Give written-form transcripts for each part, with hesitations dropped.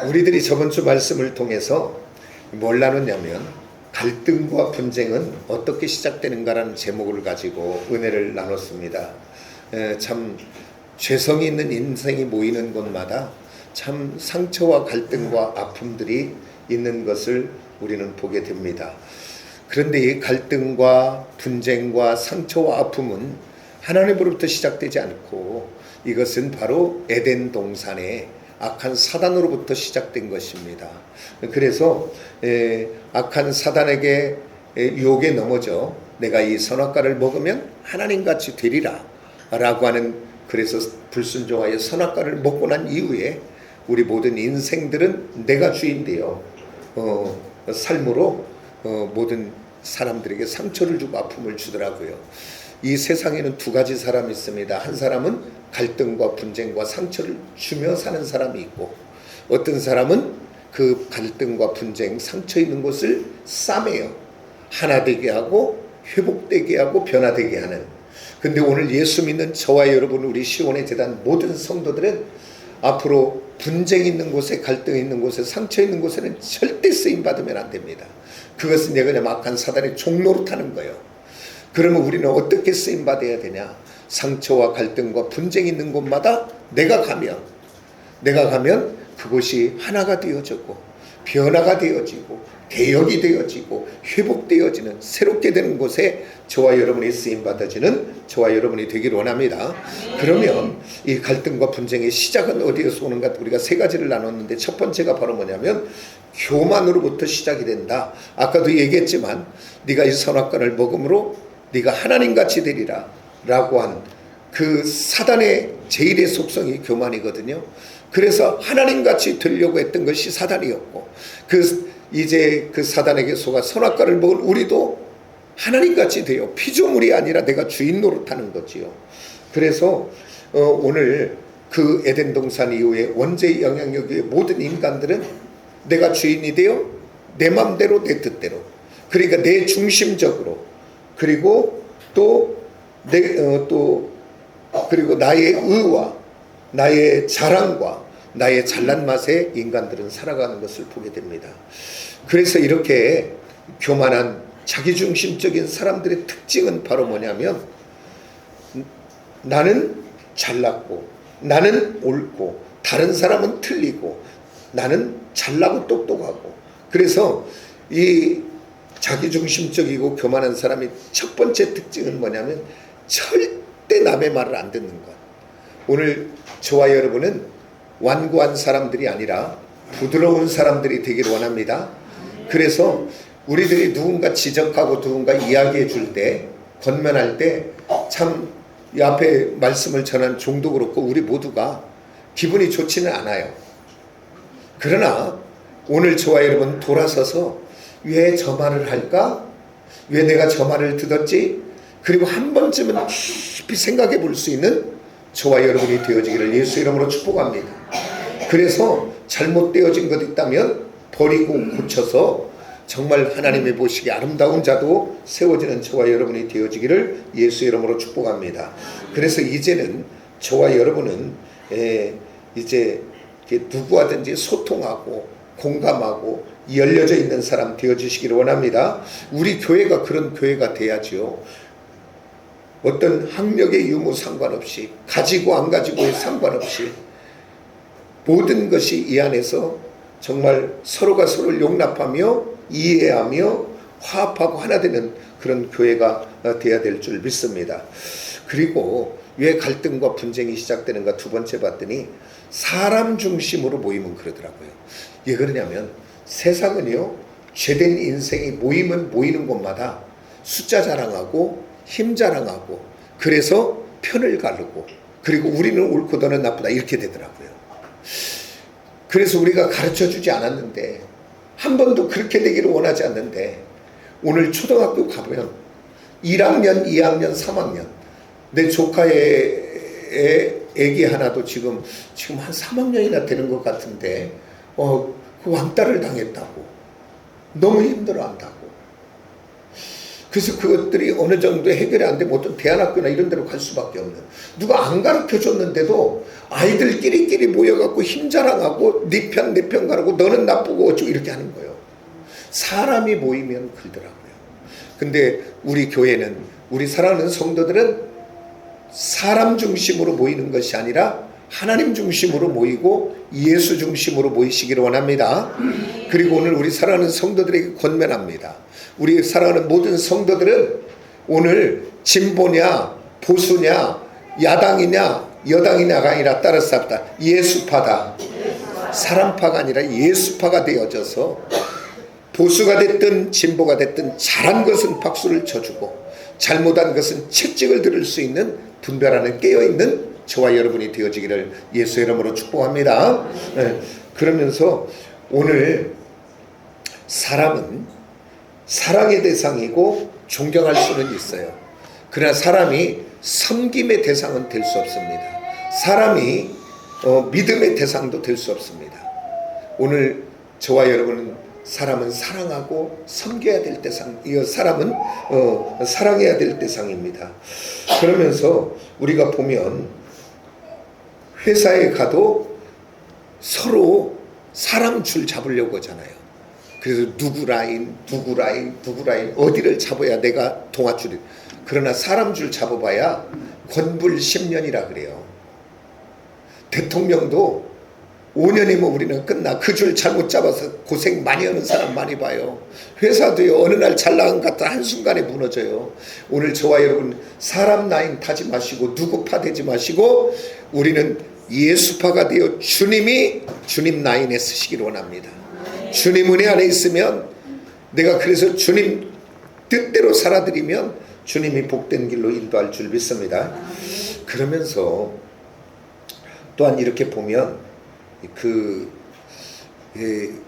우리들이 저번 주 말씀을 통해서 뭘 나눴냐면 갈등과 분쟁은 어떻게 시작되는가라는 제목을 가지고 은혜를 나눴습니다. 참 죄성이 있는 인생이 모이는 곳마다 참 상처와 갈등과 아픔들이 있는 것을 우리는 보게 됩니다. 그런데 이 갈등과 분쟁과 상처와 아픔은 하나님으로부터 시작되지 않고 이것은 바로 에덴 동산의 악한 사단으로부터 시작된 것입니다. 그래서 악한 사단에게 유혹에 넘어져 내가 이 선악과를 먹으면 하나님같이 되리라 라고 하는, 그래서 불순종하여 선악과를 먹고 난 이후에 우리 모든 인생들은 내가 주인되어 삶으로 모든 사람들에게 상처를 주고 아픔을 주더라고요. 이 세상에는 두 가지 사람이 있습니다. 한 사람은 갈등과 분쟁과 상처를 주며 사는 사람이 있고, 어떤 사람은 그 갈등과 분쟁, 상처 있는 곳을 싸매요 하나 되게 하고 회복되게 하고 변화되게 하는. 근데 오늘 예수 믿는 저와 여러분, 우리 시온의 재단 모든 성도들은 앞으로 분쟁 있는 곳에, 갈등 있는 곳에, 상처 있는 곳에는 절대 쓰임 받으면 안 됩니다. 그것은 내가 그냥 악한 사단의 종노릇하는 거예요. 그러면 우리는 어떻게 쓰임 받아야 되냐? 상처와 갈등과 분쟁 있는 곳마다 내가 가면 그곳이 하나가 되어지고 변화가 되어지고 개혁이 되어지고 회복되어지는, 새롭게 되는 곳에 저와 여러분이 쓰임 받아지는 저와 여러분이 되기를 원합니다. 그러면 이 갈등과 분쟁의 시작은 어디에서 오는가? 우리가 세 가지를 나눴는데, 첫 번째가 바로 뭐냐면 교만으로부터 시작이 된다. 아까도 얘기했지만 네가 이 선악과를 먹음으로 네가 하나님같이 되리라 라고 한 그 사단의 제1의 속성이 교만이거든요. 그래서 하나님같이 되려고 했던 것이 사단이었고, 이제 그 사단에게 속아 선악과를 먹은 우리도 하나님같이 되어 피조물이 아니라 내가 주인 노릇하는 거지요. 그래서 오늘 그 에덴 동산 이후에 원죄의 영향력의 모든 인간들은 내가 주인이 되어 내 맘대로 내 뜻대로, 그러니까 내 중심적으로, 그리고 그리고 나의 의와 나의 자랑과 나의 잘난 맛에 인간들은 살아가는 것을 보게 됩니다. 그래서 이렇게 교만한 자기중심적인 사람들의 특징은 바로 뭐냐면, 나는 잘났고 나는 옳고 다른 사람은 틀리고 나는 잘나고 똑똑하고, 그래서 이 자기중심적이고 교만한 사람의 첫 번째 특징은 뭐냐면 절대 남의 말을 안 듣는 것. 오늘 저와 여러분은 완고한 사람들이 아니라 부드러운 사람들이 되기를 원합니다. 그래서 우리들이 누군가 지적하고 누군가 이야기해 줄 때, 권면할 때 참 이 앞에 말씀을 전한 종도 그렇고 우리 모두가 기분이 좋지는 않아요. 그러나 오늘 저와 여러분 돌아서서 왜 저 말을 할까? 왜 내가 저 말을 듣었지? 그리고 한 번쯤은 깊이 생각해 볼 수 있는 저와 여러분이 되어지기를 예수 이름으로 축복합니다. 그래서 잘못되어진 것 있다면 버리고 고쳐서 정말 하나님의 보시기에 아름다운 자도 세워지는 저와 여러분이 되어지기를 예수 이름으로 축복합니다. 그래서 이제는 저와 여러분은 이제 누구와든지 소통하고 공감하고 열려져 있는 사람 되어주시기를 원합니다. 우리 교회가 그런 교회가 돼야지요. 어떤 학력의 유무 상관없이, 가지고 안 가지고의 상관없이 모든 것이 이 안에서 정말 서로가 서로를 용납하며 이해하며 화합하고 하나 되는 그런 교회가 돼야 될 줄 믿습니다. 그리고 왜 갈등과 분쟁이 시작되는가 두 번째 봤더니 사람 중심으로 모이면 그러더라고요. 왜 그러냐면 세상은요, 죄된 인생이 모이면 모이는 곳마다 숫자 자랑하고 힘 자랑하고, 그래서 편을 가르고, 그리고 우리는 옳고 너는 나쁘다 이렇게 되더라고요. 그래서 우리가 가르쳐주지 않았는데, 한 번도 그렇게 되기를 원하지 않는데, 오늘 초등학교 가보면 1학년, 2학년, 3학년 내 조카의 애기 하나도 지금 한 3학년이나 되는 것 같은데 그 왕따를 당했다고 너무 힘들어한다고. 그래서 그것들이 어느 정도 해결이 안 되면 어떤 대안학교나 이런 데로 갈 수밖에 없는, 누가 안 가르쳐 줬는데도 아이들끼리 모여갖고 힘자랑하고 네 편 내 편 가라고 너는 나쁘고 어쩌고 이렇게 하는 거예요. 사람이 모이면 그러더라고요. 근데 우리 교회는, 우리 사랑하는 성도들은 사람 중심으로 모이는 것이 아니라 하나님 중심으로 모이고 예수 중심으로 모이시기를 원합니다. 그리고 오늘 우리 사랑하는 성도들에게 권면합니다. 우리 사랑하는 모든 성도들은 오늘 진보냐 보수냐 야당이냐 여당이냐가 아니라 따라서 합다. 예수파다. 사람파가 아니라 예수파가 되어져서 보수가 됐든 진보가 됐든 잘한 것은 박수를 쳐주고 잘못한 것은 채찍을 들을 수 있는 분별하는 깨어있는 저와 여러분이 되어지기를 예수의 이름으로 축복합니다. 그러면서 오늘 사람은 사랑의 대상이고 존경할 수는 있어요. 그러나 사람이 섬김의 대상은 될 수 없습니다. 사람이 믿음의 대상도 될 수 없습니다. 오늘 저와 여러분은 사람은 사랑하고 섬겨야 될 대상, 사람은 사랑해야 될 대상입니다. 그러면서 우리가 보면 회사에 가도 서로 사람 줄 잡으려고 하잖아요. 그래서 누구 라인 어디를 잡아야 내가 동아줄이. 그러나 사람 줄 잡아봐야 권불 10년이라 그래요. 대통령도 5년이면 우리는 끝나. 그 줄 잘못 잡아서 고생 많이 하는 사람 많이 봐요. 회사도요, 어느 날 잘 나간 것 같다 한순간에 무너져요. 오늘 저와 여러분 사람 라인 타지 마시고 누구파 되지 마시고 우리는 예수파가 되어 주님 라인에 서시기를 원합니다. 주님 은혜 안에 있으면, 내가 그래서 주님 뜻대로 살아드리면 주님이 복된 길로 인도할 줄 믿습니다. 그러면서 또한 이렇게 보면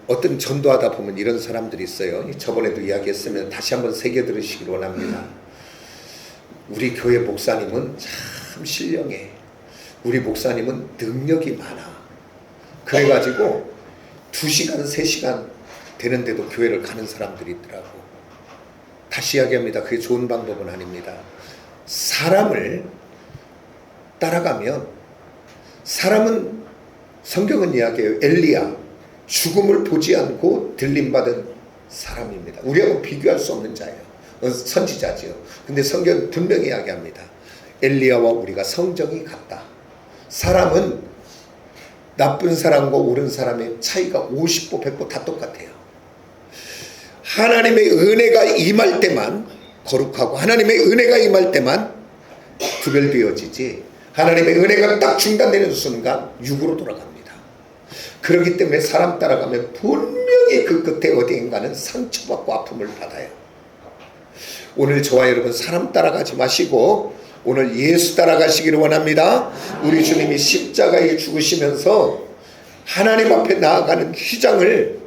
어떤 전도하다 보면 이런 사람들이 있어요. 저번에도 이야기했으면 다시 한번 새겨 들으시길 원합니다. 우리 교회 목사님은 참 신령해. 우리 목사님은 능력이 많아. 그래가지고 2시간 3시간 되는데도 교회를 가는 사람들이 있더라고. 다시 이야기합니다. 그게 좋은 방법은 아닙니다. 사람을 따라가면, 사람은 성경은 이야기해요. 엘리야, 죽음을 보지 않고 들림받은 사람입니다. 우리하고 비교할 수 없는 자예요. 선지자지요. 근데 성경은 분명히 이야기합니다. 엘리야와 우리가 성정이 같다. 사람은 나쁜 사람과 옳은 사람의 차이가 50보 100보 다 똑같아요. 하나님의 은혜가 임할 때만 거룩하고 하나님의 은혜가 임할 때만 구별되어지지, 하나님의 은혜가 딱 중단되는 순간 육으로 돌아갑니다. 그렇기 때문에 사람 따라가면 분명히 그 끝에 어디인가는 상처받고 아픔을 받아요. 오늘 저와 여러분 사람 따라가지 마시고 오늘 예수 따라가시기를 원합니다. 우리 주님이 십자가에 죽으시면서 하나님 앞에 나아가는 휘장을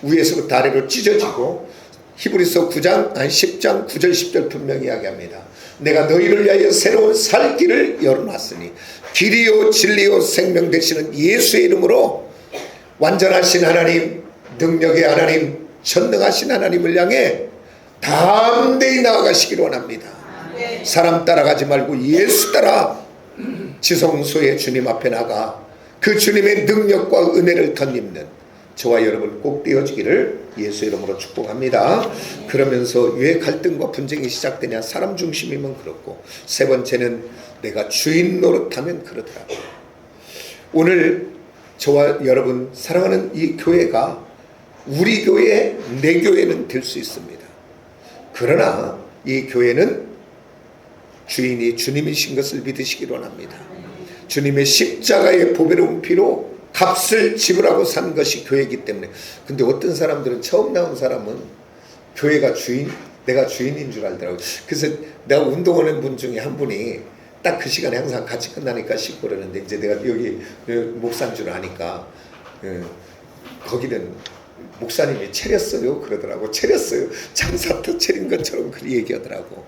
위에서부터 아래로 찢어지고, 히브리서 10장 9절 10절 분명히 이야기합니다. 내가 너희를 위하여 새로운 살 길을 열어놨으니 길이요 진리요 생명 되시는 예수의 이름으로 완전하신 하나님, 능력의 하나님, 전능하신 하나님을 향해 담대히 나아가시기를 원합니다. 사람 따라가지 말고 예수 따라 지성소의 주님 앞에 나가 그 주님의 능력과 은혜를 덧입는 저와 여러분 꼭 되어지기를 예수 이름으로 축복합니다. 그러면서 왜 갈등과 분쟁이 시작되냐? 사람 중심이면 그렇고, 세 번째는 내가 주인 노릇하면 그러더라고요. 오늘 저와 여러분 사랑하는 이 교회가 우리 교회, 내 교회는 될 수 있습니다. 그러나 이 교회는 주인이 주님이신 것을 믿으시기 원합니다. 주님의 십자가의 보배로운 피로 값을 지불하고 산 것이 교회이기 때문에. 근데 어떤 사람들은 처음 나온 사람은 교회가 내가 주인인 줄 알더라고요. 그래서 내가 운동하는 분 중에 한 분이 딱 그 시간에 항상 같이 끝나니까 씻고 그러는데, 이제 내가 여기 목사인 줄 아니까 거기는 목사님이 차렸어요 그러더라고. 차렸어요. 장사터 차린 것처럼 그 얘기하더라고.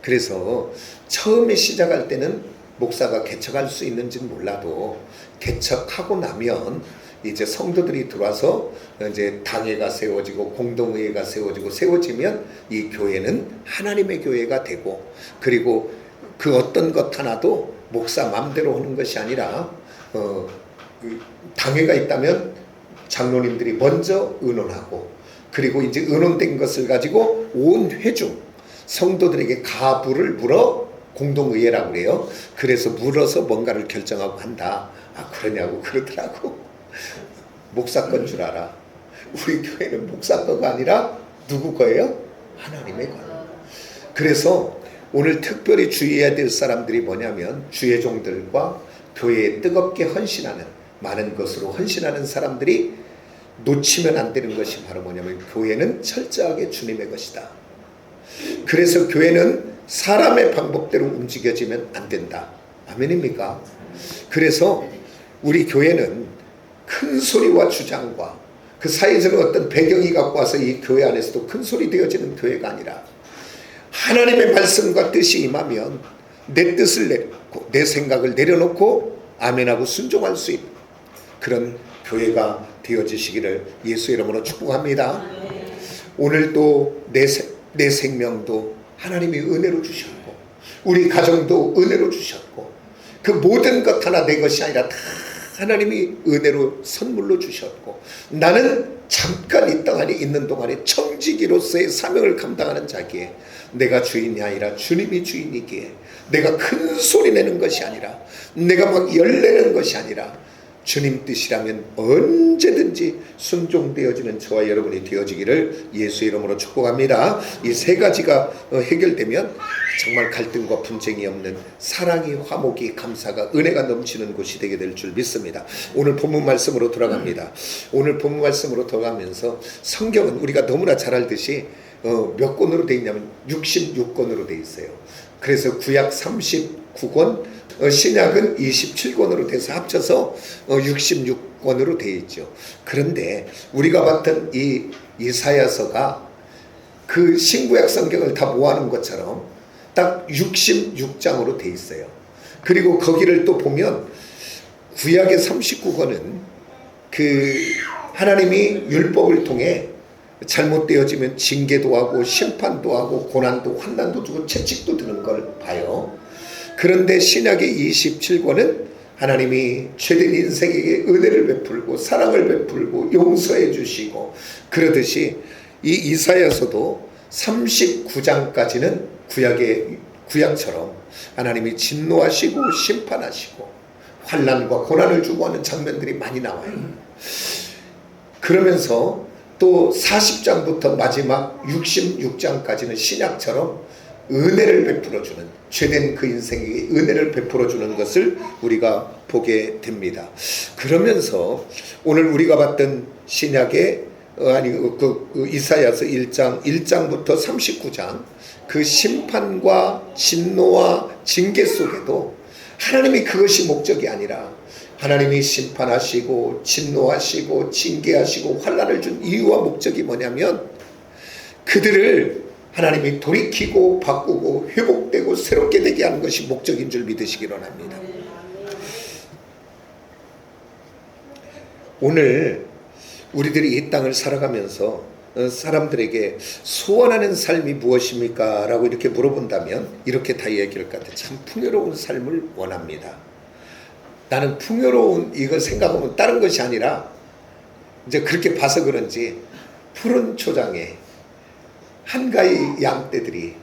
그래서 처음에 시작할 때는 목사가 개척할 수 있는지는 몰라도 개척하고 나면 이제 성도들이 들어와서 이제 당회가 세워지고 공동회의가 세워지면 이 교회는 하나님의 교회가 되고, 그리고 그 어떤 것 하나도 목사 마음대로 하는 것이 아니라 당회가 있다면 장로님들이 먼저 의논하고, 그리고 이제 의논된 것을 가지고 온 회중 성도들에게 가부를 물어 공동의회라고 그래요. 그래서 물어서 뭔가를 결정하고 한다. 아, 그러냐고 그러더라고. 목사 건 줄 알아. 우리 교회는 목사 거가 아니라 누구 거예요? 하나님의 거. 그래서 오늘 특별히 주의해야 될 사람들이 뭐냐면, 주의 종들과 교회에 뜨겁게 헌신하는, 많은 것으로 헌신하는 사람들이 놓치면 안 되는 것이 바로 뭐냐면, 교회는 철저하게 주님의 것이다. 그래서 교회는 사람의 방법대로 움직여지면 안 된다. 아멘입니까? 그래서 우리 교회는 큰 소리와 주장과 그 사회적인 어떤 배경이 갖고 와서 이 교회 안에서도 큰 소리 되어지는 교회가 아니라, 하나님의 말씀과 뜻이 임하면 내 뜻을 내려놓고 내 생각을 내려놓고 아멘하고 순종할 수 있는 그런 교회가 되어지시기를 예수 이름으로 축복합니다. 오늘도 내 생명도 하나님이 은혜로 주셨고, 우리 가정도 은혜로 주셨고, 그 모든 것 하나 내 것이 아니라 다 하나님이 은혜로 선물로 주셨고, 나는 잠깐 이 땅 안에 있는 동안에 청지기로서의 사명을 감당하는 자기에 내가 주인이 아니라 주님이 주인이기에, 내가 큰 소리 내는 것이 아니라, 내가 막 열내는 것이 아니라 주님 뜻이라면 언제든지 순종되어지는 저와 여러분이 되어지기를 예수 이름으로 축복합니다. 이 세 가지가 해결되면 정말 갈등과 분쟁이 없는 사랑이, 화목이, 감사가, 은혜가 넘치는 곳이 되게 될 줄 믿습니다. 오늘 본문 말씀으로 돌아갑니다. 오늘 본문 말씀으로 돌아가면서, 성경은 우리가 너무나 잘 알듯이 몇 권으로 되어 있냐면 66권으로 되어 있어요. 그래서 구약 39권, 신약은 27권으로 돼서 합쳐서 66권으로 되어 있죠. 그런데 우리가 봤던 이 이사야서가 그 신구약 성경을 다 모아놓은 것처럼 딱 66장으로 되어 있어요. 그리고 거기를 또 보면 구약의 39권은 그 하나님이 율법을 통해 잘못되어지면 징계도 하고 심판도 하고 고난도 환난도 주고 채찍도 드는 걸 봐요. 그런데 신약의 27권은 하나님이 죄된 인생에게 은혜를 베풀고 사랑을 베풀고 용서해 주시고, 그러듯이 이 이사야서도 39장까지는 구약처럼 하나님이 진노하시고 심판하시고 환난과 고난을 주고 하는 장면들이 많이 나와요. 그러면서 또 40장부터 마지막 66장까지는 신약처럼 은혜를 베풀어주는, 죄된 그 인생에게 은혜를 베풀어주는 것을 우리가 보게 됩니다. 그러면서 오늘 우리가 봤던 신약의 이사야서 1장부터 39장 그 심판과 진노와 징계 속에도 하나님이 그것이 목적이 아니라, 하나님이 심판하시고 진노하시고 징계하시고 환난을 준 이유와 목적이 뭐냐면, 그들을 하나님이 돌이키고 바꾸고 회복되고 새롭게 되게 하는 것이 목적인 줄 믿으시기 원합니다. 오늘 우리들이 이 땅을 살아가면서 사람들에게 소원하는 삶이 무엇입니까? 라고 이렇게 물어본다면 이렇게 다 얘기할 것 같아요. 참 풍요로운 삶을 원합니다. 나는 풍요로운 이걸 생각하면 다른 것이 아니라, 이제 그렇게 봐서 그런지 푸른 초장에 한가위 양떼들이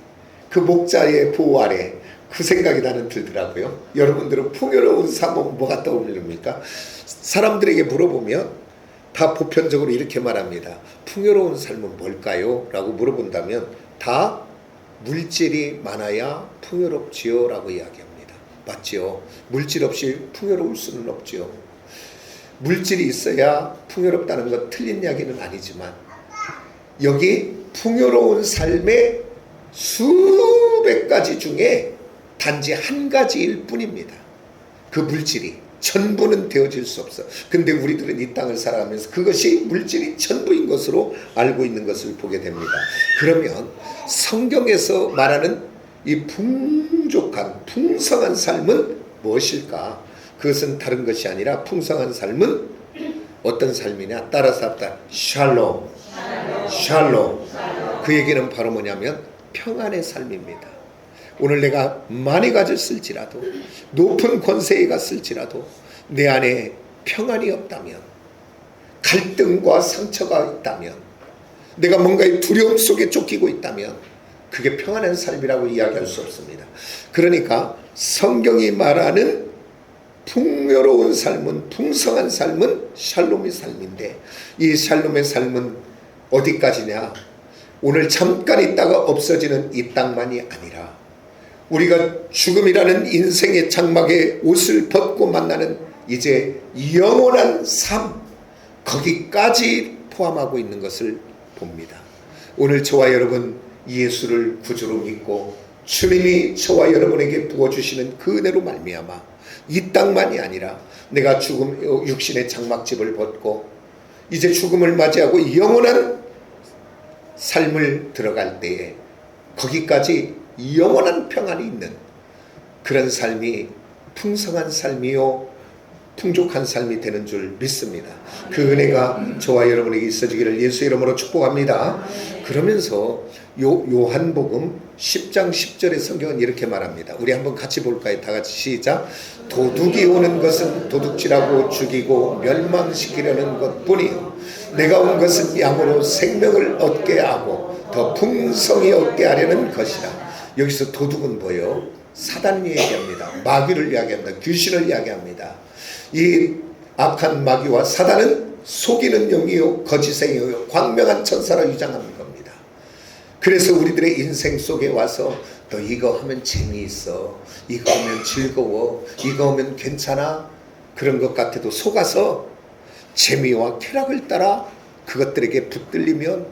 그 목자의 보호 아래, 그 생각이 나는 들더라고요. 여러분들은 풍요로운 삶은 뭐가 떠오릅니까? 사람들에게 물어보면 다 보편적으로 이렇게 말합니다. 풍요로운 삶은 뭘까요? 라고 물어본다면 다 물질이 많아야 풍요롭지요 라고 이야기합니다. 맞지요? 물질 없이 풍요로울 수는 없지요. 물질이 있어야 풍요롭다는 건 틀린 이야기는 아니지만, 여기 풍요로운 삶의 수백 가지 중에 단지 한 가지일 뿐입니다. 그 물질이 전부는 되어질 수 없어. 근데 우리들은 이 땅을 살아가면서 그것이 물질이 전부인 것으로 알고 있는 것을 보게 됩니다. 그러면 성경에서 말하는 이 풍족한 풍성한 삶은 무엇일까? 그것은 다른 것이 아니라, 풍성한 삶은 어떤 삶이냐? 따라서 합다. 샬롬. 샬롬. 그 얘기는 바로 뭐냐면 평안의 삶입니다. 오늘 내가 많이 가졌을지라도, 높은 권세에 갔을지라도 내 안에 평안이 없다면, 갈등과 상처가 있다면, 내가 뭔가의 두려움 속에 쫓기고 있다면 그게 평안한 삶이라고 이야기할 수 없습니다. 그러니까 성경이 말하는 풍요로운 삶은, 풍성한 삶은 샬롬의 삶인데, 이 샬롬의 삶은 어디까지냐? 오늘 잠깐 있다가 없어지는 이 땅만이 아니라 우리가 죽음이라는 인생의 장막에 옷을 벗고 만나는 이제 영원한 삶, 거기까지 포함하고 있는 것을 봅니다. 오늘 저와 여러분 예수를 구주로 믿고 주님이 저와 여러분에게 부어주시는 그 은혜로 말미암아 이 땅만이 아니라 내가 죽음, 육신의 장막집을 벗고 이제 죽음을 맞이하고 영원한 삶을 들어갈 때에 거기까지 영원한 평안이 있는 그런 삶이 풍성한 삶이요 풍족한 삶이 되는 줄 믿습니다. 그 은혜가 저와 여러분에게 있어지기를 예수 이름으로 축복합니다. 그러면서 요한복음 10장 10절의 성경은 이렇게 말합니다. 우리 한번 같이 볼까요? 다 같이 시작. 도둑이 오는 것은 도둑질하고 죽이고 멸망시키려는 것뿐이요 내가 온 것은 양으로 생명을 얻게 하고 더 풍성히 얻게 하려는 것이라. 여기서 도둑은 뭐예요? 사단을 이야기합니다. 마귀를 이야기합니다. 귀신을 이야기합니다. 이 악한 마귀와 사단은 속이는 영이요 거짓행이요 광명한 천사라 위장하는 겁니다. 그래서 우리들의 인생 속에 와서 너 이거 하면 재미있어, 이거 하면 즐거워, 이거 하면 괜찮아, 그런 것 같아도 속아서 재미와 쾌락을 따라 그것들에게 붙들리면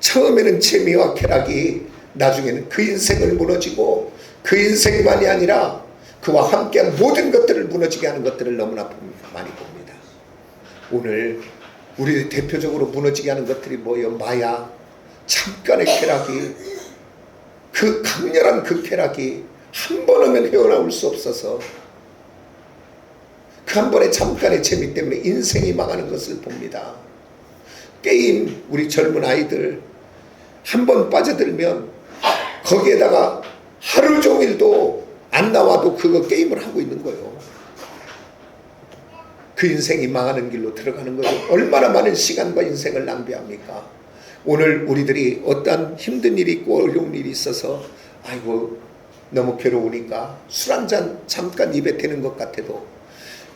처음에는 재미와 쾌락이 나중에는 그 인생을 무너지고 그 인생만이 아니라 그와 함께한 모든 것들을 무너지게 하는 것들을 너무나 많이 봅니다. 오늘 우리 대표적으로 무너지게 하는 것들이 뭐예요? 마약, 잠깐의 쾌락이, 그 강렬한 그 쾌락이 한 번 오면 헤어나올 수 없어서 그 한 번의 잠깐의 재미 때문에 인생이 망하는 것을 봅니다. 게임, 우리 젊은 아이들 한 번 빠져들면 거기에다가 하루 종일도 안 나와도 그거 게임을 하고 있는 거예요. 그 인생이 망하는 길로 들어가는 거예요. 얼마나 많은 시간과 인생을 낭비합니까? 오늘 우리들이 어떤 힘든 일이 있고 어려운 일이 있어서 아이고 너무 괴로우니까 술 한 잔 잠깐 입에 대는 것 같아도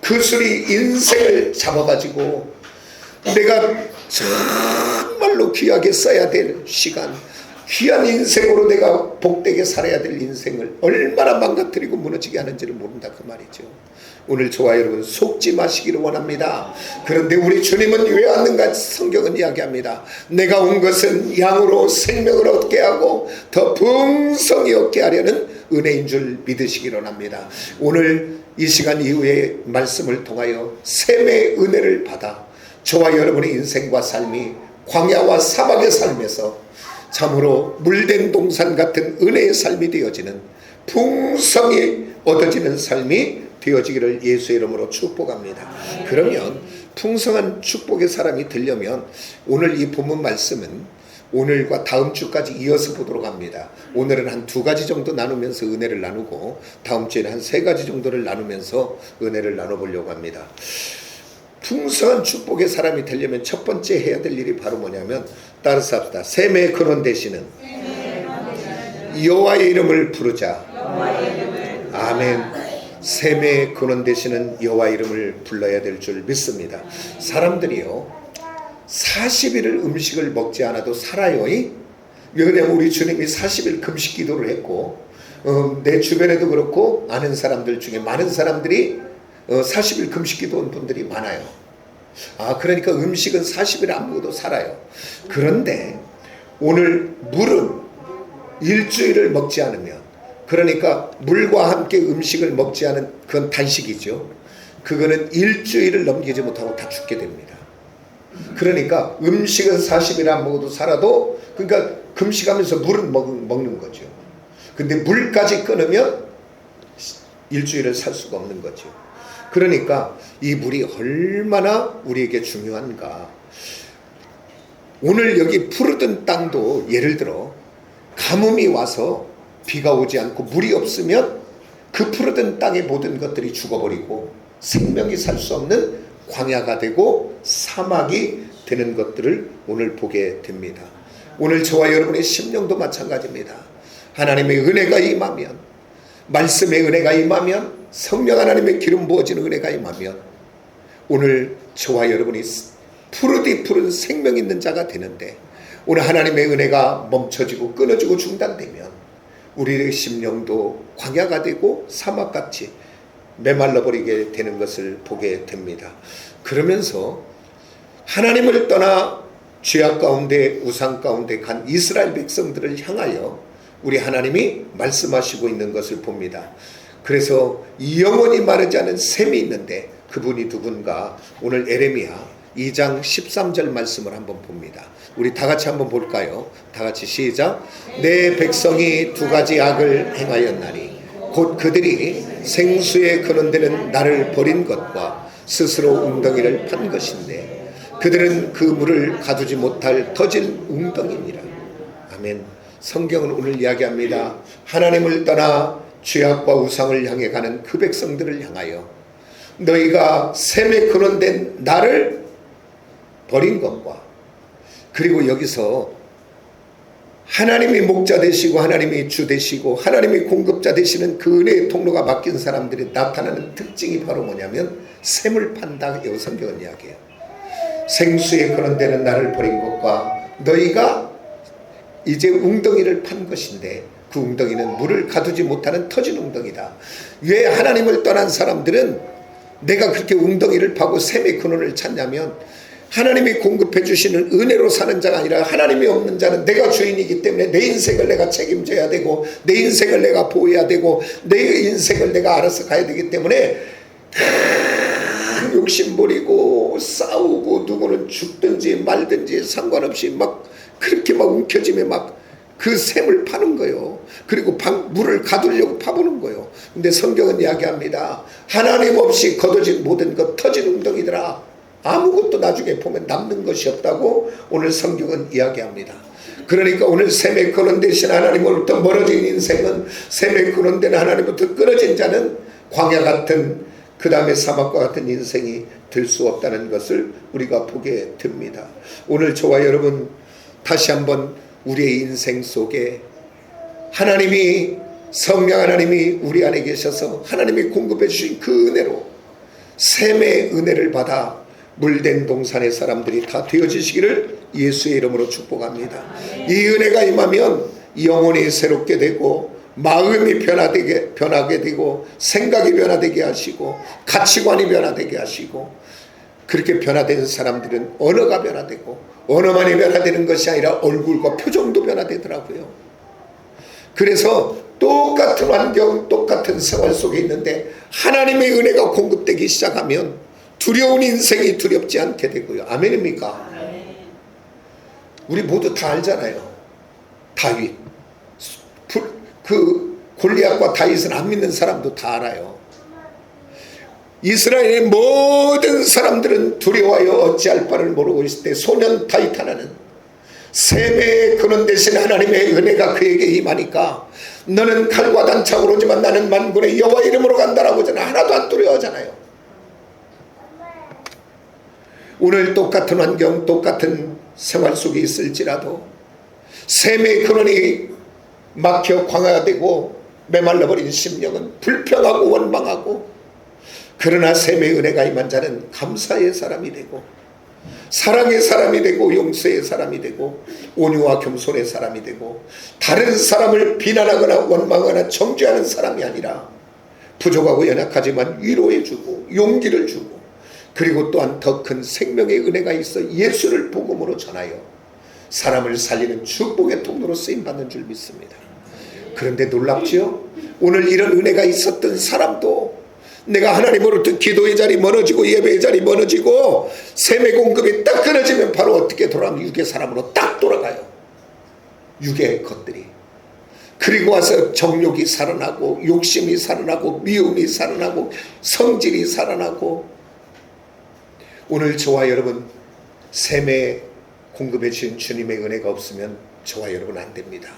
그 술이 인생을 잡아가지고 내가 정말로 귀하게 써야 될 시간, 귀한 인생으로 내가 복되게 살아야 될 인생을 얼마나 망가뜨리고 무너지게 하는지를 모른다 그 말이죠. 오늘 저와 여러분 속지 마시기를 원합니다. 그런데 우리 주님은 왜 왔는가? 성경은 이야기합니다. 내가 온 것은 양으로 생명을 얻게 하고 더 풍성히 얻게 하려는 은혜인 줄 믿으시기를 원합니다. 오늘 이 시간 이후에 말씀을 통하여 샘의 은혜를 받아 저와 여러분의 인생과 삶이 광야와 사막의 삶에서 참으로 물된 동산 같은 은혜의 삶이 되어지는, 풍성히 얻어지는 삶이 되어지기를 예수의 이름으로 축복합니다. 그러면 풍성한 축복의 사람이 되려면 오늘 이 본문 말씀은 오늘과 다음 주까지 이어서 보도록 합니다. 오늘은 한 2가지 정도 나누면서 은혜를 나누고 다음 주에는 한 3가지 정도를 나누면서 은혜를 나눠보려고 합니다. 풍성한 축복의 사람이 되려면 첫 번째 해야 될 일이 바로 뭐냐면 따라서 합시다. 샘의 근원 되시는 여호와의 이름을 부르자. 아멘. 샘의 근원 되시는 여호와의 이름을 불러야 될 줄 믿습니다. 사람들이요 40일을 음식을 먹지 않아도 살아요. 왜냐하면 우리 주님이 40일 금식 기도를 했고 내 주변에도 그렇고 아는 사람들 중에 많은 사람들이 40일 금식 기도한 분들이 많아요. 그러니까 음식은 40일 안 먹어도 살아요. 그런데 오늘 물은 일주일을 먹지 않으면, 그러니까 물과 함께 음식을 먹지 않은 그건 단식이죠. 그거는 일주일을 넘기지 못하고 다 죽게 됩니다. 그러니까 음식은 40일 안 먹어도 살아도, 그러니까 금식하면서 물은 먹는 거죠. 근데 물까지 끊으면 일주일을 살 수가 없는 거죠. 그러니까 이 물이 얼마나 우리에게 중요한가. 오늘 여기 푸르던 땅도 예를 들어 가뭄이 와서 비가 오지 않고 물이 없으면 그 푸르던 땅의 모든 것들이 죽어버리고 생명이 살 수 없는 광야가 되고 사막이 되는 것들을 오늘 보게 됩니다. 오늘 저와 여러분의 심령도 마찬가지입니다. 하나님의 은혜가 임하면, 말씀의 은혜가 임하면, 성령 하나님의 기름 부어지는 은혜가 임하면 오늘 저와 여러분이 푸르디 푸른 생명 있는 자가 되는데, 오늘 하나님의 은혜가 멈춰지고 끊어지고 중단되면 우리의 심령도 광야가 되고 사막같이 메말라버리게 되는 것을 보게 됩니다. 그러면서 하나님을 떠나 죄악 가운데 우상 가운데 간 이스라엘 백성들을 향하여 우리 하나님이 말씀하시고 있는 것을 봅니다. 그래서 영원히 마르지 않은 샘이 있는데 그분이 누군가, 오늘 에레미야 2장 13절 말씀을 한번 봅니다. 우리 다 같이 한번 볼까요? 다 같이 시작. 내 백성이 두 가지 악을 행하였나니 곧 그들이 생수에 거는 데는 나를 버린 것과 스스로 웅덩이를 판 것인데 그들은 그 물을 가두지 못할 터진 웅덩이니라. 아멘. 성경은 오늘 이야기합니다. 하나님을 떠나 죄악과 우상을 향해 가는 그 백성들을 향하여 너희가 샘에 근원된 나를 버린 것과, 그리고 여기서 하나님이 목자 되시고 하나님이 주 되시고 하나님이 공급자 되시는 그 은혜의 통로가 맡긴 사람들이 나타나는 특징이 바로 뭐냐면 샘을 판다. 이 성경은 이야기해요. 생수에 그런 데는 나를 버린 것과 너희가 이제 웅덩이를 판 것인데 그 웅덩이는 물을 가두지 못하는 터진 웅덩이다. 왜 하나님을 떠난 사람들은 내가 그렇게 웅덩이를 파고 샘의 근원을 찾냐면 하나님이 공급해 주시는 은혜로 사는 자가 아니라 하나님이 없는 자는 내가 주인이기 때문에 내 인생을 내가 책임져야 되고 내 인생을 내가 보호해야 되고 내 인생을 내가 알아서 가야 되기 때문에 욕심 부리고 싸우고 누구는 죽든지 말든지 상관없이 막 그렇게 막 움켜쥐며 막 그 샘을 파는 거예요. 그리고 물을 가두려고 파보는 거예요. 근데 성경은 이야기합니다. 하나님 없이 거둬진 모든 것 터진 웅덩이더라. 아무것도 나중에 보면 남는 것이 없다고 오늘 성경은 이야기합니다. 그러니까 오늘 샘에 근원 되신 하나님으로부터 멀어진 인생은, 샘에 근원된 하나님으로부터 끊어진 자는 광야 같은, 그 다음에 사막과 같은 인생이 될 수 없다는 것을 우리가 보게 됩니다. 오늘 저와 여러분 다시 한번 우리의 인생 속에 하나님이, 성령 하나님이 우리 안에 계셔서 하나님이 공급해 주신 그 은혜로 샘의 은혜를 받아 물된 동산의 사람들이 다 되어지시기를 예수의 이름으로 축복합니다. 이 은혜가 임하면 영혼이 새롭게 되고 마음이 변하게 되고 생각이 변화되게 하시고 가치관이 변화되게 하시고, 그렇게 변화된 사람들은 언어가 변화되고, 언어만이 변화되는 것이 아니라 얼굴과 표정도 변화되더라고요. 그래서 똑같은 환경, 똑같은 생활 속에 있는데 하나님의 은혜가 공급되기 시작하면 두려운 인생이 두렵지 않게 되고요. 아멘입니까? 우리 모두 다 알잖아요. 다윗, 그 골리앗과 다윗은 안 믿는 사람도 다 알아요. 이스라엘의 모든 사람들은 두려워하여 어찌할 바를 모르고 있을 때 소년 다윗 하나는 샘의 근원 되신 하나님의 은혜가 그에게 임하니까 너는 칼과 단창으로 오지만 나는 만군의 여호와 이름으로 간다라고 하잖아요. 하나도 안 두려워하잖아요. 오늘 똑같은 환경, 똑같은 생활 속에 있을지라도 샘의 근원이 막혀 광야되고 메말라버린 심령은 불평하고 원망하고, 그러나 샘의 은혜가 임한 자는 감사의 사람이 되고 사랑의 사람이 되고 용서의 사람이 되고 온유와 겸손의 사람이 되고, 다른 사람을 비난하거나 원망하거나 정죄하는 사람이 아니라 부족하고 연약하지만 위로해주고 용기를 주고, 그리고 또한 더 큰 생명의 은혜가 있어 예수를 복음으로 전하여 사람을 살리는 축복의 통로로 쓰임받는 줄 믿습니다. 그런데 놀랍지요? 오늘 이런 은혜가 있었던 사람도 내가 하나님으로부터 기도의 자리 멀어지고 예배의 자리 멀어지고 샘의 공급이 딱 끊어지면 바로 어떻게 돌아가면 육의 사람으로 딱 돌아가요. 육의 것들이. 그리고 와서 정욕이 살아나고 욕심이 살아나고 미움이 살아나고 성질이 살아나고. 오늘 저와 여러분 샘에 공급해 주신 주님의 은혜가 없으면 저와 여러분 안 됩니다.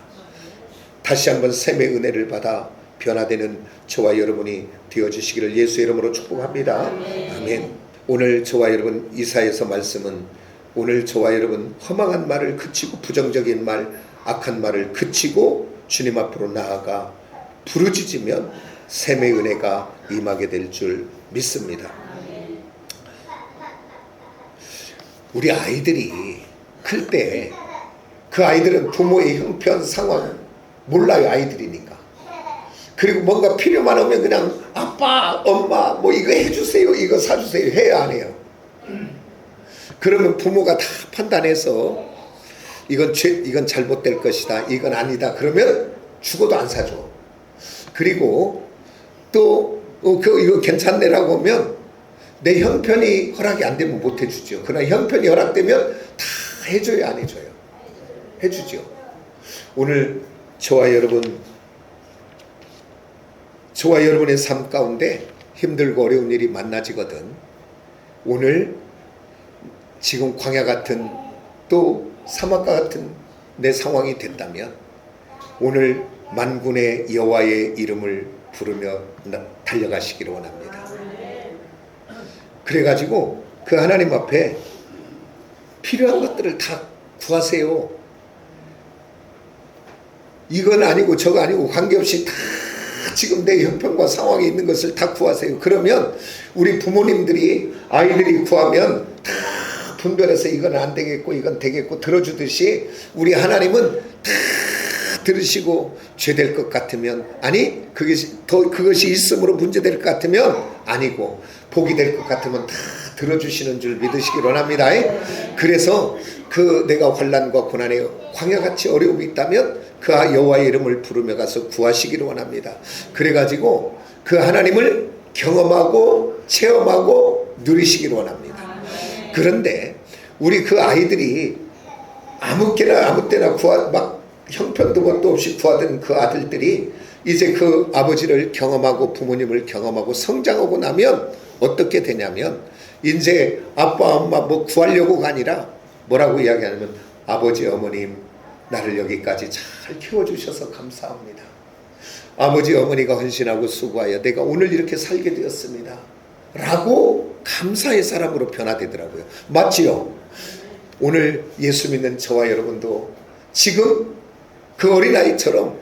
다시 한번 샘의 은혜를 받아 변화되는 저와 여러분이 되어주시기를 예수의 이름으로 축복합니다. 아멘. 오늘 저와 여러분 이사야서 말씀은 오늘 저와 여러분 허망한 말을 그치고 부정적인 말, 악한 말을 그치고 주님 앞으로 나아가 부르짖으면 샘의 은혜가 임하게 될 줄 믿습니다. 우리 아이들이 클 때 그 아이들은 부모의 형편 상황 몰라요. 아이들이니까. 그리고 뭔가 필요만 하면 그냥 아빠 엄마 뭐 이거 해주세요 이거 사주세요 해야 안 해요. 그러면 부모가 다 판단해서 이건 잘못될 것이다 이건 아니다 그러면 죽어도 안 사줘. 그리고 또 이거 괜찮네라고 하면 내 형편이 허락이 안 되면 못 해주죠. 그러나 형편이 허락되면 다 해줘요 안 해줘요? 해주죠. 오늘 저와 여러분의 삶 가운데 힘들고 어려운 일이 만나지거든. 오늘 지금 광야 같은 또 사막과 같은 내 상황이 됐다면 오늘 만군의 여호와의 이름을 부르며 달려가시기를 원합니다. 그래가지고 그 하나님 앞에 필요한 것들을 다 구하세요. 이건 아니고 저거 아니고 관계없이 다 지금 내 형편과 상황에 있는 것을 다 구하세요. 그러면 우리 부모님들이 아이들이 구하면 다 분별해서 이건 안 되겠고 이건 되겠고 들어주듯이 우리 하나님은 다 들으시고 죄될 것 같으면 아니 그것이 있음으로 문제될 것 같으면 아니고 복이 될 것 같으면 다 들어주시는 줄 믿으시기 원합니다. 그래서 내가 환난과 고난에 광야같이 어려움이 있다면 그 여호와의 이름을 부르며 가서 구하시기를 원합니다. 그래가지고 그 하나님을 경험하고 체험하고 누리시기를 원합니다. 그런데 우리 그 아이들이 아무 때나 막 형편도 뭣도 없이 구하던 그 아들들이 이제 그 아버지를 경험하고 부모님을 경험하고 성장하고 나면 어떻게 되냐면 이제 아빠 엄마 뭐 구하려고가 아니라 뭐라고 이야기하냐면 아버지 어머님 나를 여기까지 잘 키워주셔서 감사합니다. 아버지 어머니가 헌신하고 수고하여 내가 오늘 이렇게 살게 되었습니다 라고 감사의 사람으로 변화되더라고요. 맞지요? 오늘 예수 믿는 저와 여러분도 지금 그 어린아이처럼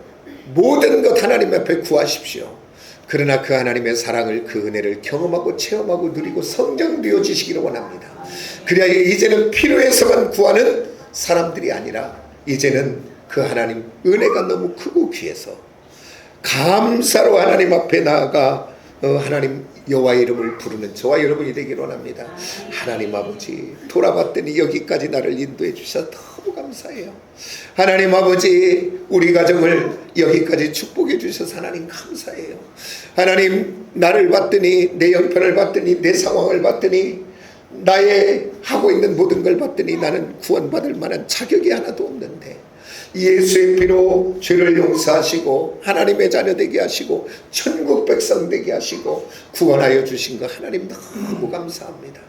모든 것 하나님 앞에 구하십시오. 그러나 그 하나님의 사랑을 그 은혜를 경험하고 체험하고 누리고 성장되어지시기를 원합니다. 그래야 이제는 필요해서만 구하는 사람들이 아니라 이제는 그 하나님 은혜가 너무 크고 귀해서 감사로 하나님 앞에 나아가 하나님 여호와의 이름을 부르는 저와 여러분이 되기를 원합니다. 하나님 아버지 돌아봤더니 여기까지 나를 인도해 주셔서 너무 감사해요. 하나님 아버지 우리 가정을 여기까지 축복해 주셔서 하나님 감사해요. 하나님 나를 봤더니 내 형편을 봤더니 내 상황을 봤더니 나의 하고 있는 모든 걸 봤더니 나는 구원받을 만한 자격이 하나도 없는데 예수의 피로 죄를 용서하시고 하나님의 자녀 되게 하시고 천국 백성 되게 하시고 구원하여 주신 거 하나님 너무 감사합니다.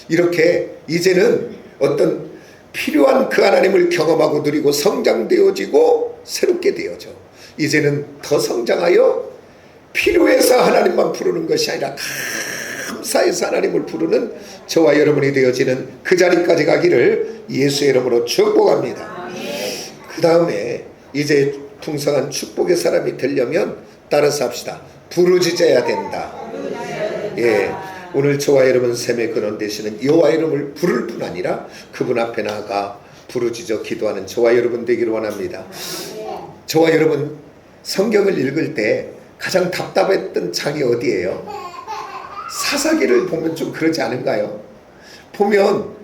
이렇게 이제는 어떤 필요한 그 하나님을 경험하고 누리고 성장되어지고 새롭게 되어져 이제는 더 성장하여 필요해서 하나님만 부르는 것이 아니라 감사해서 하나님을 부르는 저와 여러분이 되어지는 그 자리까지 가기를 예수의 이름으로 축복합니다. 그 다음에 이제 풍성한 축복의 사람이 되려면 따라서 합시다. 부르짖어야 된다. 예, 오늘 저와 여러분 샘의 근원 되시는 여호와의 이름을 부를 뿐 아니라 그분 앞에 나아가 부르짖어 기도하는 저와 여러분 되기를 원합니다. 저와 여러분 성경을 읽을 때 가장 답답했던 장이 어디예요? 사사기를 보면 좀 그러지 않은가요? 보면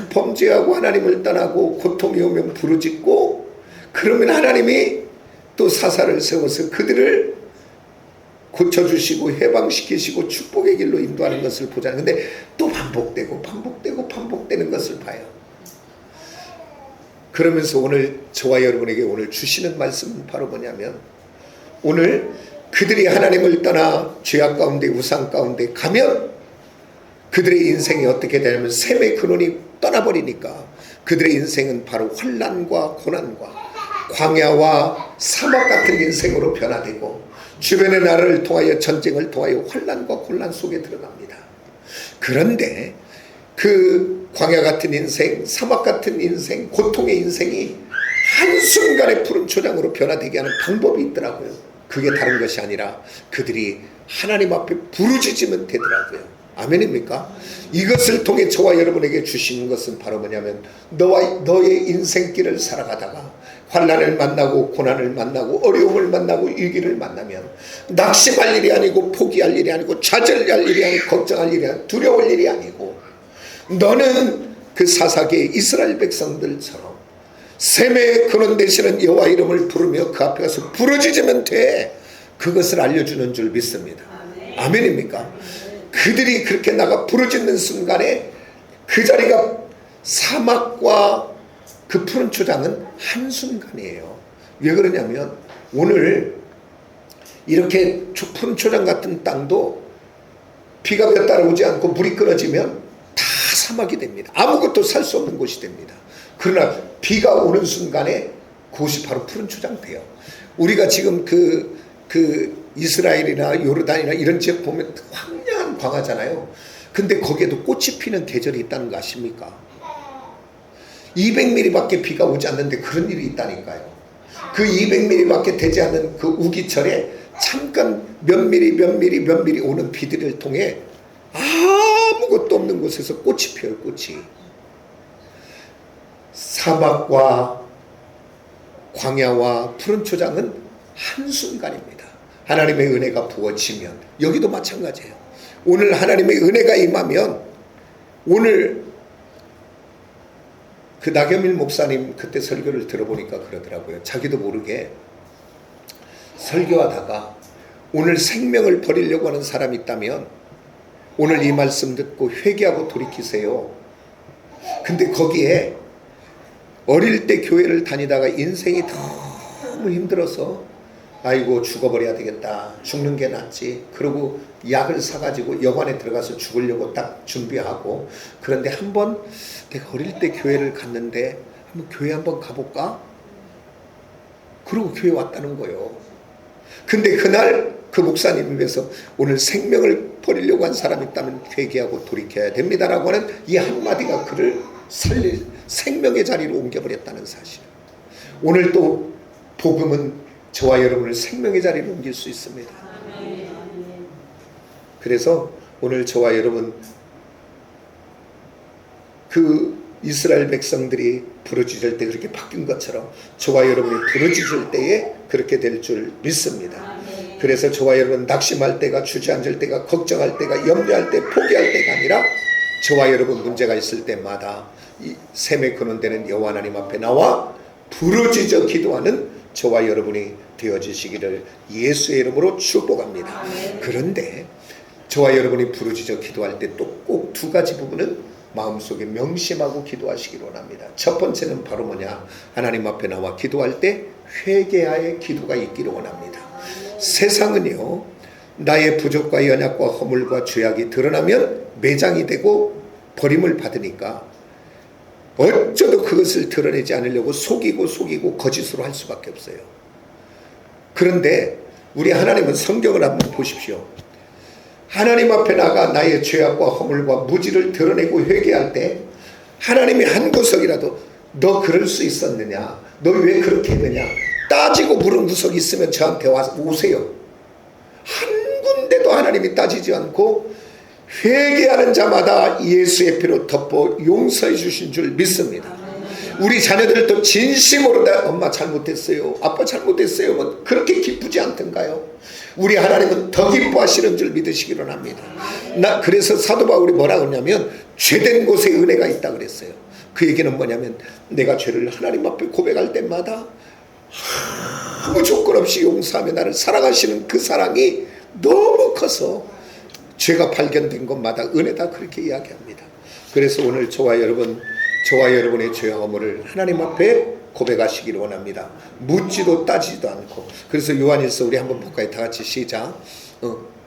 범죄하고 하나님을 떠나고 고통이 오면 부르짖고 그러면 하나님이 또 사사를 세워서 그들을 고쳐주시고 해방시키시고 축복의 길로 인도하는 것을 보잖아요. 근데 또 반복되는 것을 봐요. 그러면서 오늘 저와 여러분에게 오늘 주시는 말씀은 바로 뭐냐면, 오늘 그들이 하나님을 떠나 죄악 가운데 우상 가운데 가면 그들의 인생이 어떻게 되냐면 샘의 근원이 떠나버리니까 그들의 인생은 바로 환난과 고난과 광야와 사막 같은 인생으로 변화되고 주변의 나라를 통하여 전쟁을 통하여 환난과 곤란 속에 들어갑니다. 그런데 그 광야 같은 인생, 사막 같은 인생, 고통의 인생이 한순간에 푸른 초장으로 변화되게 하는 방법이 있더라고요. 그게 다른 것이 아니라 그들이 하나님 앞에 부르짖으면 되더라고요. 아멘입니까? 이것을 통해 저와 여러분에게 주시는 것은 바로 뭐냐면, 너의 인생길을 살아가다가 환난을 만나고 고난을 만나고 어려움을 만나고 위기를 만나면 낙심할 일이 아니고 포기할 일이 아니고 좌절할 일이 아니고 걱정할 일이 아니고 두려울 일이 아니고, 너는 그 사사기의 이스라엘 백성들처럼 샘의 근원 되시는 여호와 이름을 부르며 그 앞에 가서 부르짖으면 돼. 그것을 알려주는 줄 믿습니다. 아멘입니까? 그들이 그렇게 나가 부르짖는 순간에 그 자리가 사막과 그 푸른 초장은 한순간이에요. 왜 그러냐면 오늘 이렇게 푸른 초장 같은 땅도 비가 몇 달 오지 않고 물이 끊어지면 다 사막이 됩니다. 아무것도 살 수 없는 곳이 됩니다. 그러나 비가 오는 순간에 그곳이 바로 푸른 초장 돼요. 우리가 지금 그 이스라엘이나 요르단이나 이런 지역 보면 황량한 광야잖아요. 근데 거기에도 꽃이 피는 계절이 있다는 거 아십니까? 200mm밖에 비가 오지 않는데 그런 일이 있다니까요. 그 200mm밖에 되지 않는 그 우기철에 잠깐 몇 미리 오는 비들을 통해 아무것도 없는 곳에서 꽃이 피어요. 꽃이. 사막과 광야와 푸른 초장은 한순간입니다. 하나님의 은혜가 부어지면, 여기도 마찬가지예요. 오늘 하나님의 은혜가 임하면, 오늘 그 나겸일 목사님 그때 설교를 들어보니까 그러더라고요. 자기도 모르게 설교하다가 오늘 생명을 버리려고 하는 사람이 있다면 오늘 이 말씀 듣고 회개하고 돌이키세요. 근데 거기에 어릴 때 교회를 다니다가 인생이 너무 힘들어서 아이고 죽어버려야 되겠다, 죽는 게 낫지, 그러고 약을 사가지고 여관에 들어가서 죽으려고 딱 준비하고, 그런데 한번 내가 어릴 때 교회를 갔는데 한번 교회 한번 가볼까? 그러고 교회 왔다는 거예요. 근데 그날 그 목사님 입에서 오늘 생명을 버리려고 한 사람이 있다면 회개하고 돌이켜야 됩니다라고 하는 이 한마디가 그를 살릴 생명의 자리로 옮겨버렸다는 사실. 오늘 또 복음은 저와 여러분을 생명의 자리로 옮길 수 있습니다. 그래서 오늘 저와 여러분, 그 이스라엘 백성들이 부르짖을 때 그렇게 바뀐 것처럼 저와 여러분이 부르짖을 때에 그렇게 될 줄 믿습니다. 그래서 저와 여러분 낙심할 때가, 주저앉을 때가, 걱정할 때가, 염려할 때, 포기할 때가 아니라 저와 여러분 문제가 있을 때마다 이 샘의 근원 되는 여호와 하나님 앞에 나와 부르짖어 기도하는 저와 여러분이 되어지시기를 예수의 이름으로 축복합니다. 그런데 저와 여러분이 부르짖어 기도할 때 또 꼭 두 가지 부분은 마음속에 명심하고 기도하시기를 원합니다. 첫 번째는 바로 뭐냐? 하나님 앞에 나와 기도할 때 회개하의 기도가 있기를 원합니다. 세상은요, 나의 부족과 연약과 허물과 죄악이 드러나면 매장이 되고 버림을 받으니까 어쩌도 그것을 드러내지 않으려고 속이고 거짓으로 할 수밖에 없어요. 그런데 우리 하나님은 성경을 한번 보십시오. 하나님 앞에 나가 나의 죄악과 허물과 무지를 드러내고 회개할 때 하나님이 한 구석이라도 너 그럴 수 있었느냐, 너 왜 그렇게 했느냐 따지고 물은 구석이 있으면 저한테 와서 오세요. 한 군데도 하나님이 따지지 않고 회개하는 자마다 예수의 피로 덮어 용서해 주신 줄 믿습니다. 우리 자녀들도 진심으로 엄마 잘못했어요, 아빠 잘못했어요, 뭐 그렇게 기쁘지 않던가요? 우리 하나님은 더 기뻐하시는 줄 믿으시기로 합니다. 그래서 사도 바울이 뭐라 그러냐면 죄된 곳에 은혜가 있다 그랬어요. 그 얘기는 뭐냐면 내가 죄를 하나님 앞에 고백할 때마다 아무 조건 없이 용서하며 나를 사랑하시는 그 사랑이 너무 커서 죄가 발견된 것마다 은혜다 그렇게 이야기합니다. 그래서 오늘 저와 여러분 저와 여러분의 죄와 허물을 하나님 앞에 고백하시기를 원합니다. 묻지도 따지지도 않고. 그래서 요한일서 우리 한번 볼까요? 다 같이 시작.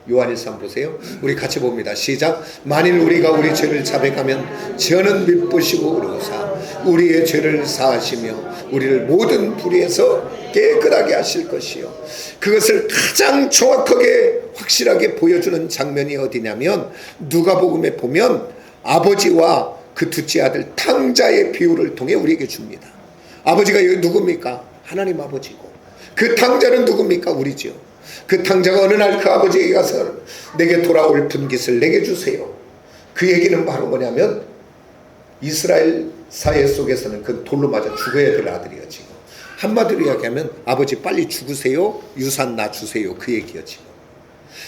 요한일서 한번 보세요. 우리 같이 봅니다. 시작. 만일 우리가 우리 죄를 자백하면 저는 미쁘시고 의로우사 우리의 죄를 사하시며 우리를 모든 불의에서 깨끗하게 하실 것이요. 그것을 가장 정확하게 확실하게 보여주는 장면이 어디냐면 누가복음에 보면 아버지와 그 둘째 아들 탕자의 비유를 통해 우리에게 줍니다. 아버지가 여기 누굽니까? 하나님 아버지고, 그 탕자는 누굽니까? 우리죠. 그 탕자가 어느 날 그 아버지에게 가서 내게 돌아올 분깃을 내게 주세요. 그 얘기는 바로 뭐냐면 이스라엘 사회 속에서는 그 돌로 맞아 죽어야 될 아들이요. 지금 한마디로 이야기하면 아버지 빨리 죽으세요, 유산 나 주세요, 그 얘기요. 지금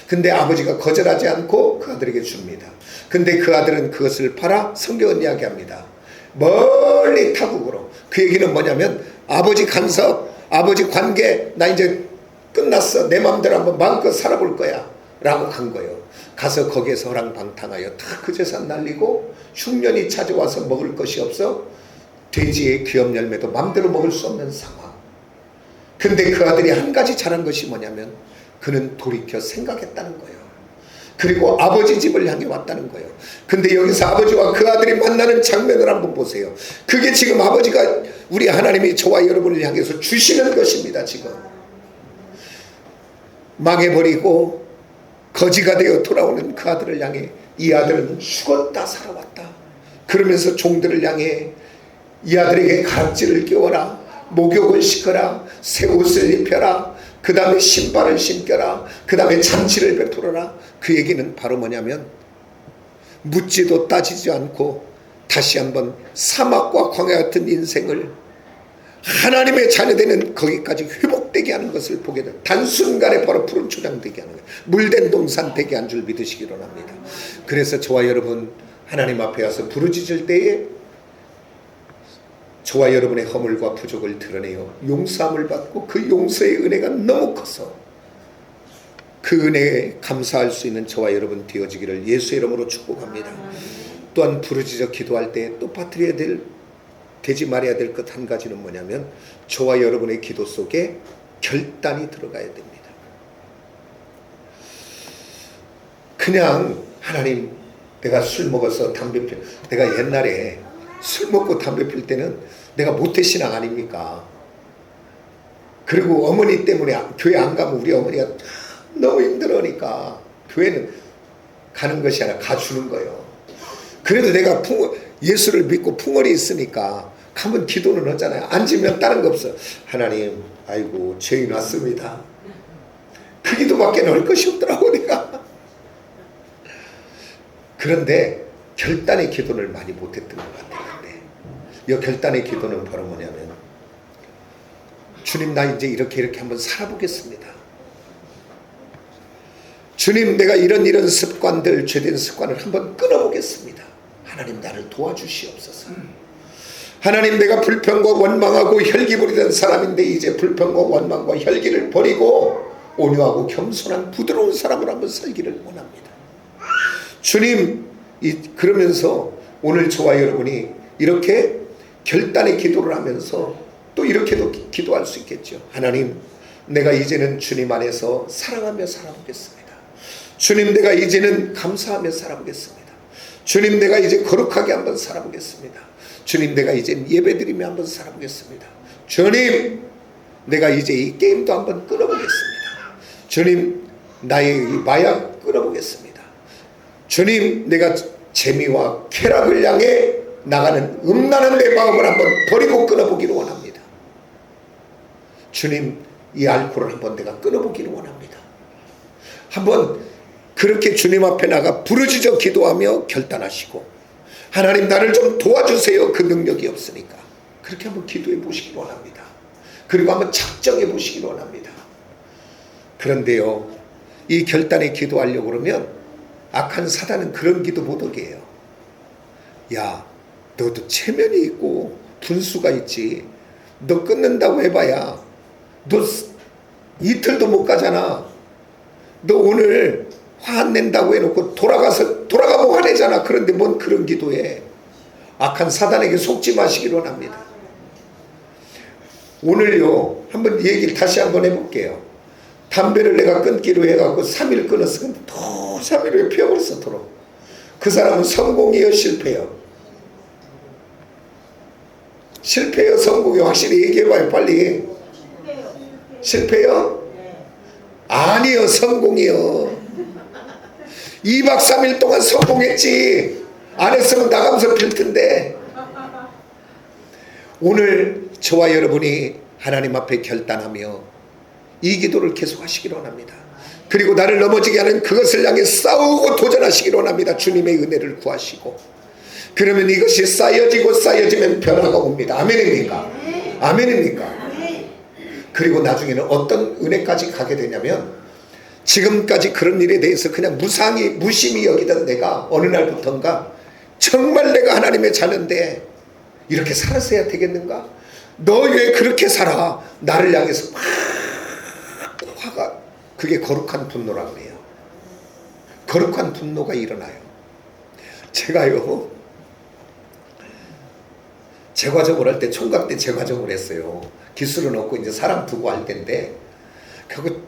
근데 아버지가 거절하지 않고 그 아들에게 줍니다. 근데 그 아들은 그것을 팔아, 성경은 이야기합니다, 멀리 타국으로. 그 얘기는 뭐냐면 아버지 간섭, 아버지 관계 나 이제 끝났어, 내 마음대로 한번 마음껏 살아볼 거야 라고 간 거예요. 가서 거기에서 허랑방탕하여 다 그 재산 날리고 흉년이 찾아와서 먹을 것이 없어 돼지의 귀염 열매도 마음대로 먹을 수 없는 상황. 근데 그 아들이 한 가지 잘한 것이 뭐냐면 그는 돌이켜 생각했다는 거예요. 그리고 아버지 집을 향해 왔다는 거예요. 근데 여기서 아버지와 그 아들이 만나는 장면을 한번 보세요. 그게 지금 아버지가, 우리 하나님이 저와 여러분을 향해서 주시는 것입니다. 지금 망해버리고 거지가 되어 돌아오는 그 아들을 향해 이 아들은 죽었다 살아왔다 그러면서 종들을 향해 이 아들에게 가락지를 끼워라, 목욕을 시켜라, 새 옷을 입혀라, 그 다음에 신발을 신겨라, 그 다음에 잔치를 베풀어라. 그 얘기는 바로 뭐냐면 묻지도 따지지 않고 다시 한번 사막과 광야 같은 인생을 하나님의 자녀되는 거기까지 회복되게 하는 것을 보게 돼. 단순간에 바로 푸른 초장 되게 하는 거예요. 물된 동산 되게 한 줄 믿으시기로 합니다. 그래서 저와 여러분 하나님 앞에 와서 부르짖을 때에 저와 여러분의 허물과 부족을 드러내요 용서함을 받고 그 용서의 은혜가 너무 커서 그 은혜에 감사할 수 있는 저와 여러분 되어지기를 예수의 이름으로 축복합니다. 또한 부르짖어 기도할 때 또 빠뜨려야 되지 말아야 될 것 한 가지는 뭐냐면 저와 여러분의 기도 속에 결단이 들어가야 됩니다. 그냥 하나님 내가 술 먹어서 담배 피워, 내가 옛날에 술 먹고 담배 필 때는 내가 모태신앙 아닙니까? 그리고 어머니 때문에 교회 안 가면 우리 어머니가 너무 힘들으니까 교회는 가는 것이 아니라 가주는 거예요. 그래도 내가 예수를 믿고 풍월이 있으니까 가면 기도는 하잖아요. 앉으면 다른 거 없어. 하나님 아이고 죄인 왔습니다. 그 기도밖에 할 것이 없더라고 내가. 그런데 결단의 기도를 많이 못했던 것 같아요. 이 결단의 기도는 바로 뭐냐면 주님 나 이제 이렇게 한번 살아보겠습니다. 주님 내가 이런 습관들, 죄된 습관을 한번 끊어보겠습니다. 하나님 나를 도와주시옵소서. 하나님 내가 불평과 원망하고 혈기 부리던 사람인데 이제 불평과 원망과 혈기를 버리고 온유하고 겸손한 부드러운 사람으로 한번 살기를 원합니다. 주님 그러면서 오늘 저와 여러분이 이렇게 결단의 기도를 하면서 또 이렇게도 기도할 수 있겠죠. 하나님 내가 이제는 주님 안에서 사랑하며 살아보겠습니다. 주님 내가 이제는 감사하며 살아보겠습니다. 주님 내가 이제 거룩하게 한번 살아보겠습니다. 주님 내가 이제 예배드리며 한번 살아보겠습니다. 주님 내가 이제 이 게임도 한번 끊어보겠습니다. 주님 나의 이 마약 끊어보겠습니다. 주님 내가 재미와 쾌락을 향해 나가는 음란한 내 마음을 한번 버리고 끊어보기를 원합니다. 주님 이 알코올을 한번 내가 끊어보기를 원합니다. 한번 그렇게 주님 앞에 나가 부르짖어 기도하며 결단하시고 하나님 나를 좀 도와주세요. 그 능력이 없으니까 그렇게 한번 기도해 보시기 원합니다. 그리고 한번 작정해 보시기 원합니다. 그런데요 이 결단에 기도하려고 그러면 악한 사단은 그런 기도 못 오게 해요. 야 너도 체면이 있고 분수가 있지, 너 끊는다고 해봐야 너 이틀도 못 가잖아. 너 오늘 화 안 낸다고 해놓고 돌아가면 화내잖아. 그런데 뭔 그런 기도해. 악한 사단에게 속지 마시기를 원합니다. 오늘요 한번 얘기를 다시 한번 해볼게요. 담배를 내가 끊기로 해갖고 3일 끊었어. 근데 또 3일 후에 피워버렸어. 도로. 그 사람은 성공이에요 실패요? 실패요 성공이요? 확실히 얘기해봐요 빨리. 실패요? 아니요 성공이요. 2박 3일 동안 성공했지. 안 했으면 나가면서 빌 텐데. 오늘 저와 여러분이 하나님 앞에 결단하며 이 기도를 계속 하시기를 원합니다. 그리고 나를 넘어지게 하는 그것을 향해 싸우고 도전하시기를 원합니다. 주님의 은혜를 구하시고. 그러면 이것이 쌓여지고 쌓여지면 변화가 옵니다. 아멘입니까? 아멘입니까? 그리고 나중에는 어떤 은혜까지 가게 되냐면, 지금까지 그런 일에 대해서 그냥 무심히 여기던 내가 어느 날부턴가 정말 내가 하나님의 자녀인데 이렇게 살았어야 되겠는가? 너 왜 그렇게 살아? 나를 향해서 막 화가, 그게 거룩한 분노라고 해요. 거룩한 분노가 일어나요. 제가요 제과점을 할 때 총각 때 제과점을 했어요. 기술은 없고 이제 사람 두고 할 때인데, 그리고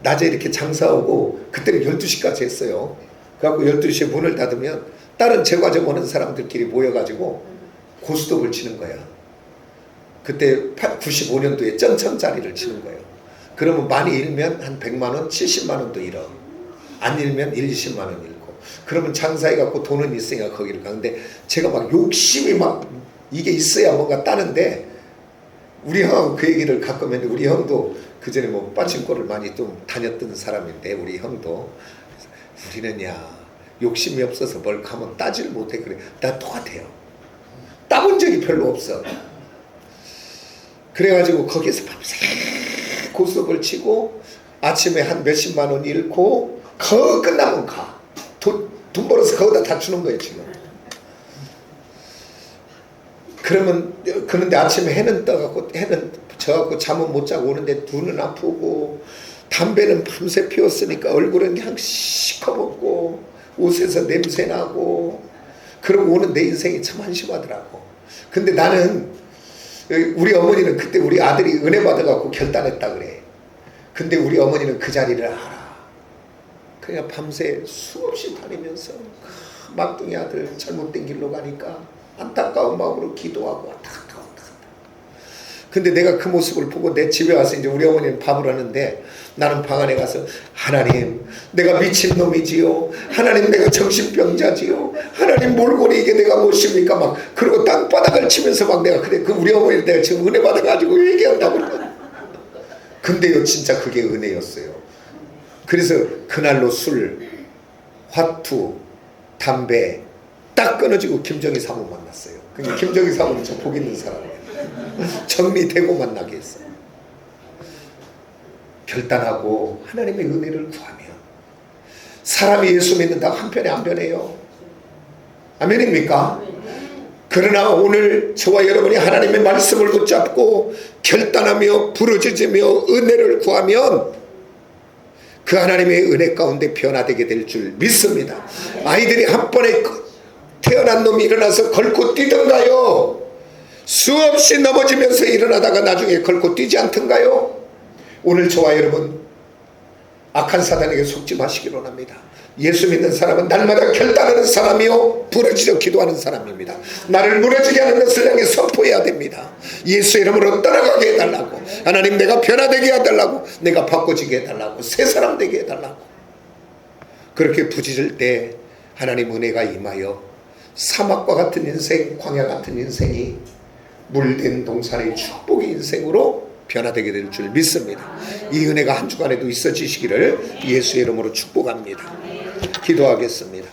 낮에 이렇게 장사하고 그때는 12시까지 했어요. 그래갖고 12시에 문을 닫으면 다른 제과점 오는 사람들끼리 모여가지고 고스톱을 치는 거야. 그때 95년도에 쩐천짜리를 치는 거예요. 그러면 많이 잃으면 한 100만원, 70만원도 잃어. 안 잃으면 1, 20만원 잃고. 그러면 장사해갖고 돈은 있으니까 거기를 가는데, 제가 막 욕심이 막 이게 있어야 뭔가 따는데, 우리 형하고 그 얘기를 가끔 했는데, 우리 형도 그 전에 뭐 빠친코를 많이 좀 다녔던 사람인데, 우리 형도 우리는 욕심이 없어서 뭘 가면 따지를 못해. 그래. 나 똑같아요. 따본 적이 별로 없어. 그래가지고 거기서 밤새 고스톱을 치고 아침에 한 몇십만 원 잃고, 그거 끝나면 가. 돈 벌어서 거기다 다 주는 거예요 지금. 그런데 아침에 해는 떠갖고, 해는 져갖고 잠은 못 자고 오는데 눈은 아프고, 담배는 밤새 피웠으니까 얼굴은 그냥 시커멓고, 옷에서 냄새 나고, 그러고 오는 내 인생이 참 한심하더라고. 근데 나는, 우리 어머니는 그때 우리 아들이 은혜 받아갖고 결단했다 그래. 근데 우리 어머니는 그 자리를 알아. 그냥 밤새 수없이 다니면서 막둥이 아들 잘못된 길로 가니까 안타까운 마음으로 기도하고 왔다 갔다. 근데 내가 그 모습을 보고 내 집에 와서 이제 우리 어머니는 밥을 하는데, 나는 방 안에 가서, 하나님 내가 미친놈이지요, 하나님 내가 정신병자지요, 하나님 몰골이 이게 내가 무엇입니까, 막 그리고 땅바닥을 치면서 막 내가 그래. 그 우리 어머니를 내가 지금 은혜 받아가지고 얘기한다고. 근데요 진짜 그게 은혜였어요. 그래서 그날로 술, 화투, 담배 딱 끊어지고 김정희 사모 만났어요. 그러니까 김정희 사모는 저 복 있는 사람이에요. 정리되고 만나게 했어요. 결단하고 하나님의 은혜를 구하면 사람이 예수 믿는다고 한편에 안 변해요. 아멘입니까? 그러나 오늘 저와 여러분이 하나님의 말씀을 붙잡고 결단하며 부르짖으며 은혜를 구하면 그 하나님의 은혜 가운데 변화되게 될 줄 믿습니다. 아이들이 한 번에 태어난 놈이 일어나서 걸고 뛰던가요? 수없이 넘어지면서 일어나다가 나중에 걸고 뛰지 않던가요? 오늘 저와 여러분 악한 사단에게 속지 마시기를 원합니다. 예수 믿는 사람은 날마다 결단하는 사람이요 부르짖어 기도하는 사람입니다. 나를 무너지게 하는 것을 향해 선포해야 됩니다. 예수 이름으로 떠나가게 해달라고, 하나님 내가 변화되게 해달라고, 내가 바꿔지게 해달라고, 새 사람 되게 해달라고. 그렇게 부짖을 때 하나님 은혜가 임하여 사막과 같은 인생, 광야 같은 인생이 물된 동산의 축복의 인생으로 변화되게 될 줄 믿습니다. 이 은혜가 한 주간에도 있어지시기를 예수의 이름으로 축복합니다. 기도하겠습니다.